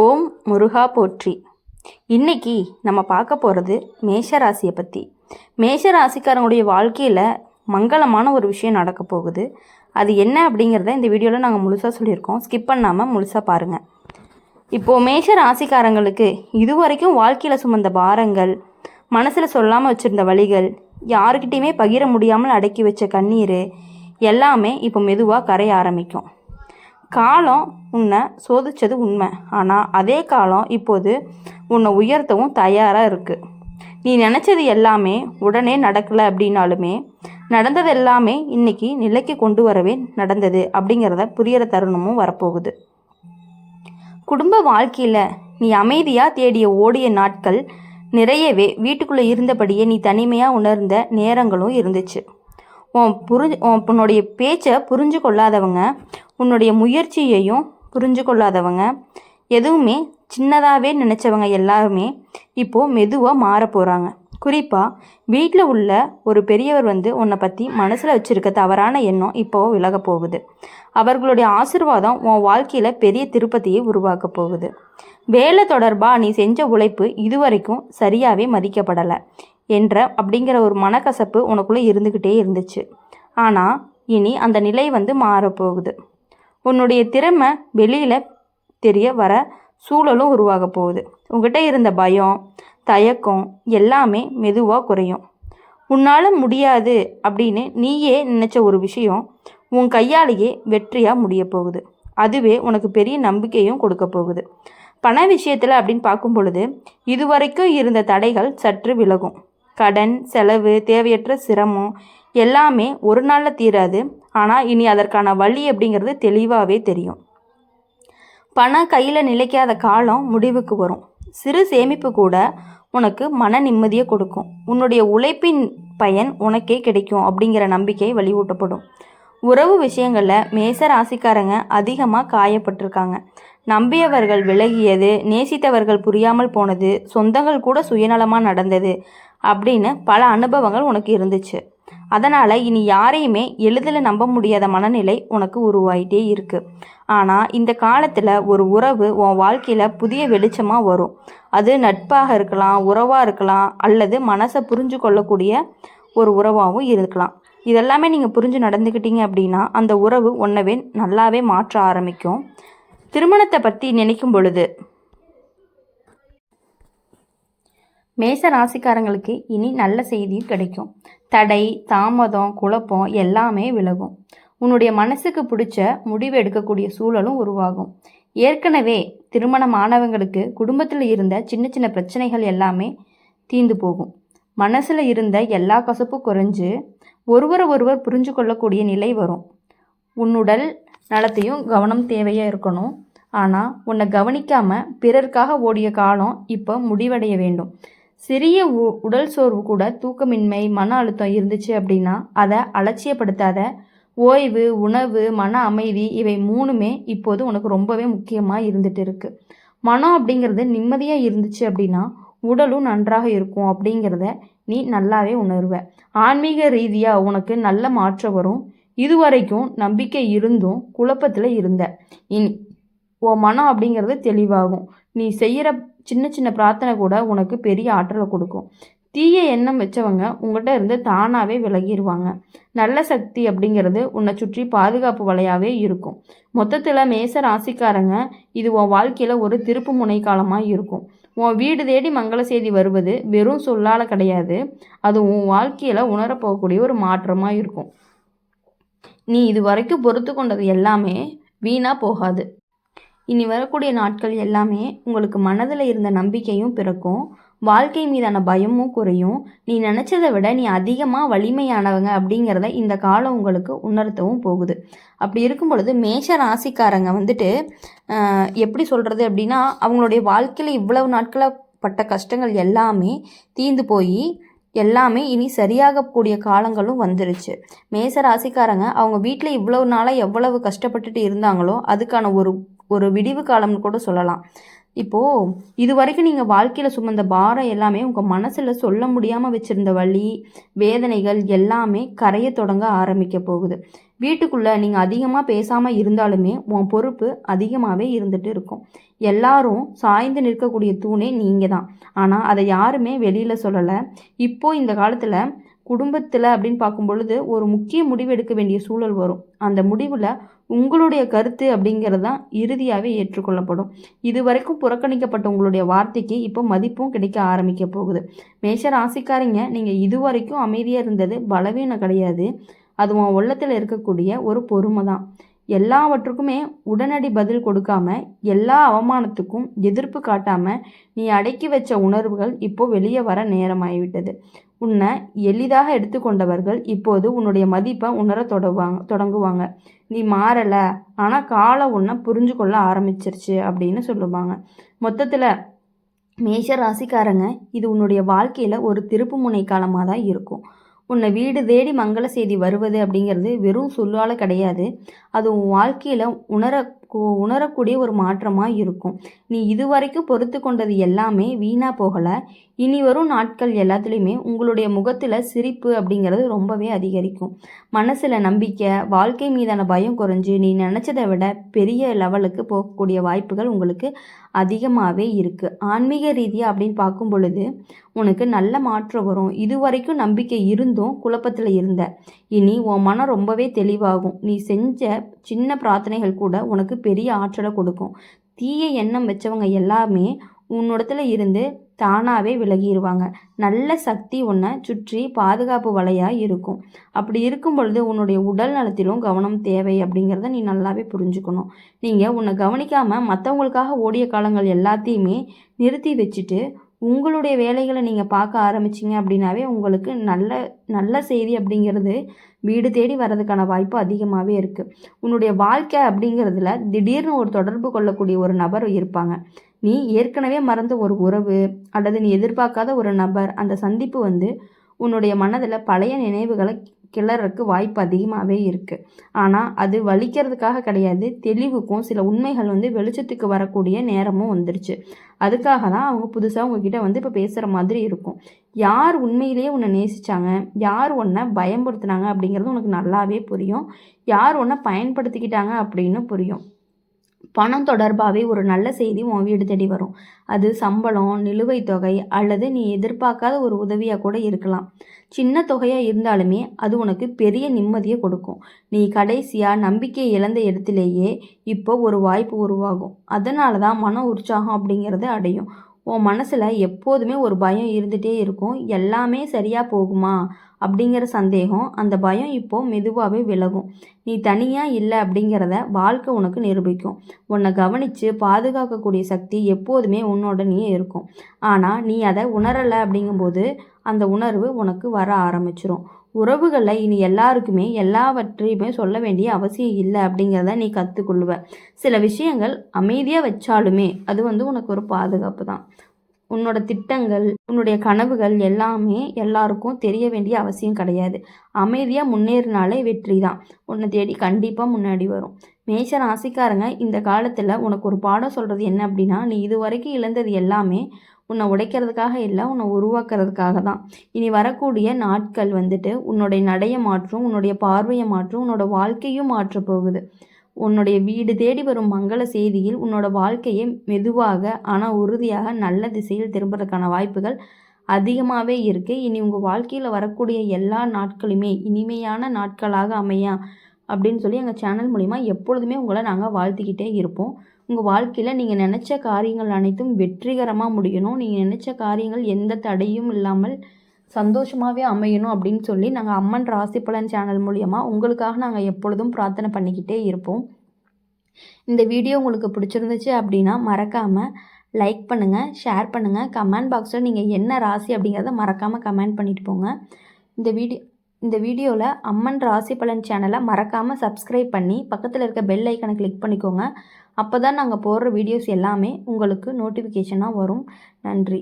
ஓம் முருகா போற்றி. இன்னைக்கு நம்ம பார்க்க போகிறது மேஷ ராசியை பற்றி. மேஷ ராசிக்காரங்களுடைய வாழ்க்கையில் மங்களமான ஒரு விஷயம் நடக்க போகுது. அது என்ன அப்படிங்கிறத இந்த வீடியோவில் நாங்கள் முழுசாக சொல்லியிருக்கோம். ஸ்கிப் பண்ணாமல் முழுசாக பாருங்கள். இப்போது மேஷ ராசிக்காரங்களுக்கு இதுவரைக்கும் வாழ்க்கையில் சுமந்த பாரங்கள், மனசில் சொல்லாமல் வச்சுருந்த வழிகள், யாருக்கிட்டையுமே பகிர முடியாமல் அடக்கி வச்ச கண்ணீர் எல்லாமே இப்போ மெதுவாக கரைய ஆரம்பிக்கும். காலம் உன்னை சோதித்தது உண்மை, ஆனால் அதே காலம் இப்போது உன்னை உயர்த்தவும் தயாராக இருக்குது. நீ நினச்சது எல்லாமே உடனே நடக்கலை அப்படின்னாலுமே நடந்தது எல்லாமே இன்னைக்கு நிலைக்கு கொண்டு வரவே நடந்தது அப்படிங்கிறத புரிகிற தருணமும் வரப்போகுது. குடும்ப வாழ்க்கையில் நீ அமைதியாக தேடிய ஓடிய நாட்கள் நிறையவே வீட்டுக்குள்ளே இருந்தபடியே நீ தனிமையாக உணர்ந்த நேரங்களும் இருந்துச்சு. உன்னுடைய பேச்சை புரிஞ்சு கொள்ளாதவங்க, உன்னுடைய முயற்சியையும் புரிஞ்சு கொள்ளாதவங்க, எதுவுமே சின்னதாகவே நினச்சவங்க எல்லாருமே இப்போது மெதுவாக மாற போகிறாங்க. குறிப்பாக வீட்டில் உள்ள ஒரு பெரியவர் உன்னை பற்றி மனசில் வச்சுருக்க தவறான எண்ணம் இப்போது விலக போகுது. அவர்களுடைய ஆசீர்வாதம் உன் வாழ்க்கையில் பெரிய திருப்பதியை உருவாக்க போகுது. வேலை தொடர்பாக நீ செஞ்ச உழைப்பு இதுவரைக்கும் சரியாகவே மதிக்கப்படலை அப்படிங்கிற ஒரு மனக்கசப்பு உனக்குள்ளே இருந்துக்கிட்டே இருந்துச்சு. ஆனால் இனி அந்த நிலை மாறப்போகுது. உன்னுடைய திறமை வெளியில் தெரிய வர சூழலும் உருவாக போகுது. உங்ககிட்ட இருந்த பயம், தயக்கம் எல்லாமே மெதுவாக குறையும். உன்னால் முடியாது அப்படின்னு நீயே நினச்ச ஒரு விஷயம் உன் கையாலேயே வெற்றியாக முடிய போகுது. அதுவே உனக்கு பெரிய நம்பிக்கையும் கொடுக்க போகுது. பண விஷயத்தில் அப்படின்னு பார்க்கும் பொழுது இதுவரைக்கும் இருந்த தடைகள் சற்று விலகும். கடன், செலவு, தேவையற்ற சிரமம் எல்லாமே ஒரு நாளில் தீராது. ஆனால் இனி அதற்கான வழி அப்படிங்கிறது தெளிவாகவே தெரியும். பணம் கையில் நிலைக்காத காலம் முடிவுக்கு வரும். சிறு சேமிப்பு கூட உனக்கு மன நிம்மதியை கொடுக்கும். உன்னுடைய உழைப்பின் பயன் உனக்கே கிடைக்கும் அப்படிங்கிற நம்பிக்கை வலியூட்டப்படும். உறவு விஷயங்களில் மேச ராசிக்காரங்க அதிகமாக காயப்பட்டிருக்காங்க. நம்பியவர்கள் விலகியது, நேசித்தவர்கள் புரியாமல் போனது, சொந்தங்கள் கூட சுயநலமாக நடந்தது அப்படின்னு பல அனுபவங்கள் உனக்கு இருந்துச்சு. அதனால் இனி யாரையுமே எளிதில் நம்ப முடியாத மனநிலை உனக்கு உருவாயிட்டே இருக்குது. ஆனால் இந்த காலத்தில் ஒரு உறவு உன் வாழ்க்கையில் புதிய வெளிச்சமாக வரும். அது நட்பாக இருக்கலாம், உறவாக இருக்கலாம், அல்லது மனசை புரிஞ்சு கொள்ளக்கூடிய ஒரு உறவாகவும் இருக்கலாம். இதெல்லாமே நீங்கள் புரிஞ்சு நடந்துக்கிட்டீங்க அப்படின்னா அந்த உறவு ஒன்றவே நல்லாவே மாற்ற ஆரம்பிக்கும். திருமணத்தை பற்றி நினைக்கும் பொழுது மேச ராசிக்காரங்களுக்கு இனி நல்ல செய்தியும் கிடைக்கும். தடை, தாமதம், குழப்பம் எல்லாமே விலகும். உன்னுடைய மனசுக்கு பிடிச்ச முடிவு எடுக்கக்கூடிய சூழலும் உருவாகும். ஏற்கனவே திருமணமானவங்களுக்கு குடும்பத்தில் இருந்த சின்ன சின்ன பிரச்சனைகள் எல்லாமே தீர்ந்து போகும். மனசில் இருந்த எல்லா கசப்பும் குறைஞ்சு ஒருவர் புரிஞ்சு கொள்ளக்கூடிய நிலை வரும். உன்னுடல் நலத்தையும் கவனம் தேவையாக இருக்கணும். ஆனால் உன்னை கவனிக்காமல் பிறருக்காக ஓடிய காலம் இப்போ முடிவடைய வேண்டும். சிறிய உடல் சோர்வு கூட, தூக்கமின்மை, மன அழுத்தம் இருந்துச்சு அப்படின்னா அதை அலட்சியப்படுத்தாத. ஓய்வு, உணவு, மன அமைதி இவை மூணுமே இப்போது உனக்கு ரொம்பவே முக்கியமாக இருந்துட்டு இருக்கு. மனம் அப்படிங்கிறது நிம்மதியாக இருந்துச்சு அப்படின்னா உடலும் நன்றாக இருக்கும் அப்படிங்கிறத நீ நல்லாவே உணர்வ. ஆன்மீக ரீதியாக உனக்கு நல்ல மாற்றம் வரும். இதுவரைக்கும் நம்பிக்கை இருந்தும் குழப்பத்தில் இருந்த இனி உன் மனம் அப்படிங்கிறது தெளிவாகும். நீ செய்கிற சின்ன சின்ன பிரார்த்தனை கூட உனக்கு பெரிய ஆற்றலை கொடுக்கும். தீய எண்ணம் வச்சவங்க உங்கள்கிட்ட இருந்து தானாகவே விலகிடுவாங்க. நல்ல சக்தி அப்படிங்கிறது உன்னை சுற்றி பாதுகாப்பு வலையாகவே இருக்கும். மொத்தத்தில் மேச ராசிக்காரங்க இது உன் வாழ்க்கையில் ஒரு திருப்பு முனை காலமாக இருக்கும். உன் வீடு தேடி மங்கள செய்தி வருவது வெறும் சொல்லால் கிடையாது, அது உன் வாழ்க்கையில் உணரப்போகக்கூடிய ஒரு மாற்றமாக இருக்கும். நீ இது வரைக்கும் பொறுத்து கொண்டது எல்லாமே வீணாக போகாது. இனி வரக்கூடிய நாட்கள் எல்லாமே உங்களுக்கு மனதில் இருந்த நம்பிக்கையும் பிறக்கும். வாழ்க்கை மீதான பயமும் குறையும். நீ நினச்சதை விட நீ அதிகமாக வலிமையானவங்க அப்படிங்கிறத இந்த காலம் உங்களுக்கு உணர்த்தவும் போகுது. அப்படி இருக்கும் பொழுது மேஷ ராசிக்காரங்க எப்படி சொல்கிறது அப்படின்னா அவங்களுடைய வாழ்க்கையில் இவ்வளவு நாட்களாக பட்ட கஷ்டங்கள் எல்லாமே தீர்ந்து போய் எல்லாமே இனி சரியாகக்கூடிய காலங்களும் வந்துருச்சு. மேச ராசிக்காரங்க அவங்க வீட்டில் இவ்வளவு நாளாக எவ்வளவு கஷ்டப்பட்டுட்டு இருந்தாங்களோ அதுக்கான ஒரு விடிவு காலம்னு கூட சொல்லலாம். இப்போது இது வரைக்கும் நீங்கள் வாழ்க்கையில் சுமந்த பாரம் எல்லாமே உங்கள் மனசில் சொல்ல முடியாமல் வச்சுருந்த வலி வேதனைகள் எல்லாமே கரைய தொடங்க ஆரம்பிக்க போகுது. வீட்டுக்குள்ளே நீங்கள் அதிகமாக பேசாமல் இருந்தாலுமே உன் பொறுப்பு அதிகமாகவே இருந்துட்டு இருக்கும். எல்லாரும் சாய்ந்து நிற்கக்கூடிய தூணே நீங்கள் தான். ஆனால் அதை யாருமே வெளியில் சொல்லலை. இப்போது இந்த காலத்தில் குடும்பத்தில் அப்படின்னு பார்க்கும் பொழுது ஒரு முக்கிய முடிவு எடுக்க வேண்டிய சூழல் வரும். அந்த முடிவில் உங்களுடைய கருத்து அப்படிங்கிறது தான் இறுதியாகவே ஏற்றுக்கொள்ளப்படும். இது வரைக்கும் புறக்கணிக்கப்பட்ட உங்களுடைய வார்த்தைக்கு இப்போ மதிப்பும் கிடைக்க ஆரம்பிக்க போகுது. மேஷ ராசிக்காரங்க, நீங்கள் இதுவரைக்கும் அமைதியாக இருந்தது பலவீனம் கிடையாது. அது உன் உள்ளத்தில் இருக்கக்கூடிய ஒரு பொறுமை தான். எல்லாவற்றுக்குமே உடனடி பதில் கொடுக்காம, எல்லா அவமானத்துக்கும் எதிர்ப்பு காட்டாம நீ அடக்கி வச்ச உணர்வுகள் இப்போ வெளியே வர நேரமாகிவிட்டது. உன்னை எளிதாக எடுத்துக்கொண்டவர்கள் இப்போது உன்னுடைய மதிப்பை உணர தொடங்குவாங்க. நீ மாறலை, ஆனால் காலம் உன்னை புரிஞ்சு கொள்ள ஆரம்பிச்சிருச்சு அப்படின்னு சொல்லுவாங்க. மொத்தத்தில் மேஷ ராசிக்காரங்க, இது உன்னுடைய வாழ்க்கையில் ஒரு திருப்பு முனை காலமாக தான் இருக்கும். உன்னை வீடு தேடி மங்கள செய்தி வருவது அப்படிங்கிறது வெறும் சொல்லால் கிடையாது. அது உன் வாழ்க்கையில் உணரக்கூடிய ஒரு மாற்றமாக இருக்கும். நீ இதுவரைக்கும் பொறுத்து கொண்டது எல்லாமே வீணாக போகலை. இனி வரும் நாட்கள் எல்லாத்துலேயுமே உங்களுடைய முகத்தில் சிரிப்பு அப்படிங்கிறது ரொம்பவே அதிகரிக்கும். மனசில் நம்பிக்கை, வாழ்க்கை மீதான பயம் குறைஞ்சி நீ நினச்சதை விட பெரிய லெவலுக்கு போகக்கூடிய வாய்ப்புகள் உங்களுக்கு அதிகமாகவே இருக்குது. ஆன்மீக ரீதியாக அப்படின்னு பார்க்கும் பொழுது உனக்கு நல்ல மாற்றம் வரும். இதுவரைக்கும் நம்பிக்கை இருந்தும் குழப்பத்தில் இருந்த, இனி உன் மனம் ரொம்பவே தெளிவாகும். நீ செஞ்ச சின்ன பிரார்த்தனைகள் கூட உனக்கு பெரிய ஆற்றலை கொடுக்கும். தீய எண்ணம் வச்சவங்க எல்லாமே உன்னிடத்துல இருந்து தானாகவே விலகிடுவாங்க. நல்ல சக்தி உன்னை சுற்றி பாதுகாப்பு வலையாக இருக்கும். அப்படி இருக்கும் பொழுது உன்னுடைய உடல் நலத்திலும் கவனம் தேவை அப்படிங்கிறத நீ நல்லாவே புரிஞ்சுக்கணும். நீங்கள் உன்னை கவனிக்காமல் மற்றவங்களுக்காக ஓடிய காலங்கள் எல்லாத்தையுமே நிறுத்தி வச்சுட்டு உங்களுடைய வேலைகளை நீங்கள் பார்க்க ஆரம்பிச்சிங்க அப்படின்னாவே உங்களுக்கு நல்ல நல்ல செய்தி அப்படிங்கிறது வீடு தேடி வர்றதுக்கான வாய்ப்பு அதிகமாகவே இருக்குது. உன்னுடைய வாழ்க்கை அப்படிங்கிறதுல திடீர்னு ஒரு தொடர்பு கொள்ளக்கூடிய ஒரு நபர் இருப்பாங்க. நீ ஏற்கனவே மறந்த ஒரு உறவு அல்லது நீ எதிர்பார்க்காத ஒரு நபர், அந்த சந்திப்பு உன்னுடைய மனதில் பழைய நினைவுகளை கிளறதுக்கு வாய்ப்பு அதிகமாகவே இருக்குது. ஆனால் அது வலிக்கிறதுக்காக கிடையாது, தெளிவுக்கும் சில உண்மைகள் வெளிச்சத்துக்கு வரக்கூடிய நேரமும் வந்துருச்சு. அதுக்காக தான் அவங்க புதுசாக உங்ககிட்ட இப்போ பேசுகிற மாதிரி இருக்கும். யார் உண்மையிலேயே உன்னை நேசித்தாங்க, யார் உன்னை பயன்படுத்தினாங்க அப்படிங்கிறது உனக்கு நல்லாவே புரியும். யார் உன்னை பயன்படுத்திக்கிட்டாங்க அப்படின்னு புரியும். பணம் தொடர்பாகவே ஒரு நல்ல செய்தி உன் வீடு தேடி வரும். அது சம்பளம், நிலுவைத் தொகை அல்லது நீ எதிர்பார்க்காத ஒரு உதவியாக கூட இருக்கலாம். சின்ன தொகையாக இருந்தாலுமே அது உனக்கு பெரிய நிம்மதியை கொடுக்கும். நீ கடைசியாக நம்பிக்கை இழந்த இடத்துலையே இப்போ ஒரு வாய்ப்பு உருவாகும். அதனால தான் மன உற்சாகம் அப்படிங்கிறது அடையும். உன் மனசில் எப்போதுமே ஒரு பயம் இருந்துகிட்டே இருக்கும். எல்லாமே சரியாக போகுமா அப்படிங்கிற சந்தேகம், அந்த பயம் இப்போது மெதுவாகவே விலகும். நீ தனியாக இல்லை அப்படிங்கிறத வாழ்க்கை உனக்கு நிரூபிக்கும். உன்னை கவனித்து பாதுகாக்கக்கூடிய சக்தி எப்போதுமே உன்னோடனே இருக்கும். ஆனால் நீ அதை உணரலை அப்படிங்கும்போது அந்த உணர்வு உனக்கு வர ஆரம்பிச்சிரும். உறவுகளில் இனி எல்லாருக்குமே எல்லாவற்றையுமே சொல்ல வேண்டிய அவசியம் இல்லை அப்படிங்கிறத நீ கற்றுக்கொள்ளுவ. சில விஷயங்கள் அமைதியாக வச்சாலுமே அது உனக்கு ஒரு பாதுகாப்பு தான். உன்னோட திட்டங்கள், உன்னுடைய கனவுகள் எல்லாமே எல்லாருக்கும் தெரிய வேண்டிய அவசியம் கிடையாது. அமைதியாக முன்னேறினாலே வெற்றி தான். உன்னை தேடி கண்டிப்பாக முன்னாடி வரும். மேஷ ராசிக்காரங்க, இந்த காலத்தில் உனக்கு ஒரு பாடம் சொல்கிறது என்ன அப்படின்னா, நீ இது வரைக்கும் இழந்தது எல்லாமே உன்னை உடைக்கிறதுக்காக இல்லை, உன்னை உருவாக்குறதுக்காக தான். இனி வரக்கூடிய நாட்கள் உன்னுடைய நடையை மாற்றும், உன்னுடைய பார்வையை மாற்றும், உன்னோட வாழ்க்கையும் மாற்ற போகுது. உன்னுடைய வீடு தேடி வரும் மங்கள செய்தியில் உன்னோட வாழ்க்கையை மெதுவாக ஆனால் உறுதியாக நல்ல திசையில் திரும்புறதுக்கான வாய்ப்புகள் அதிகமாகவே இருக்குது. இனி உங்கள் வாழ்க்கையில் வரக்கூடிய எல்லா நாட்களுமே இனிமையான நாட்களாக அமையா அப்படின்னு சொல்லி எங்கள் சேனல் மூலிமா எப்பொழுதுமே உங்களை நாங்கள் வாழ்த்திக்கிட்டே இருப்போம். உங்கள் வாழ்க்கையில் நீங்கள் நினச்ச காரியங்கள் அனைத்தும் வெற்றிகரமாக முடியணும். நீங்கள் நினச்ச காரியங்கள் எந்த தடையும் இல்லாமல் சந்தோஷமாகவே அமையணும் அப்படின்னு சொல்லி நாங்கள் அம்மன் ராசி பலன் சேனல் மூலியமாக உங்களுக்காக நாங்கள் எப்பொழுதும் பிரார்த்தனை பண்ணிக்கிட்டே இருப்போம். இந்த வீடியோ உங்களுக்கு பிடிச்சிருந்துச்சு அப்படின்னா மறக்காமல் லைக் பண்ணுங்கள், ஷேர் பண்ணுங்கள். கமெண்ட் பாக்ஸில் நீங்கள் என்ன ராசி அப்படிங்கிறத மறக்காமல் கமெண்ட் பண்ணிட்டு போங்க. இந்த வீடியோவில் அம்மன் ராசி பலன் சேனலை மறக்காமல் சப்ஸ்கிரைப் பண்ணி பக்கத்தில் இருக்க பெல் ஐக்கனை கிளிக் பண்ணிக்கோங்க. அப்போ தான் நாங்கள் போடுற வீடியோஸ் எல்லாமே உங்களுக்கு நோட்டிஃபிகேஷனாக வரும். நன்றி.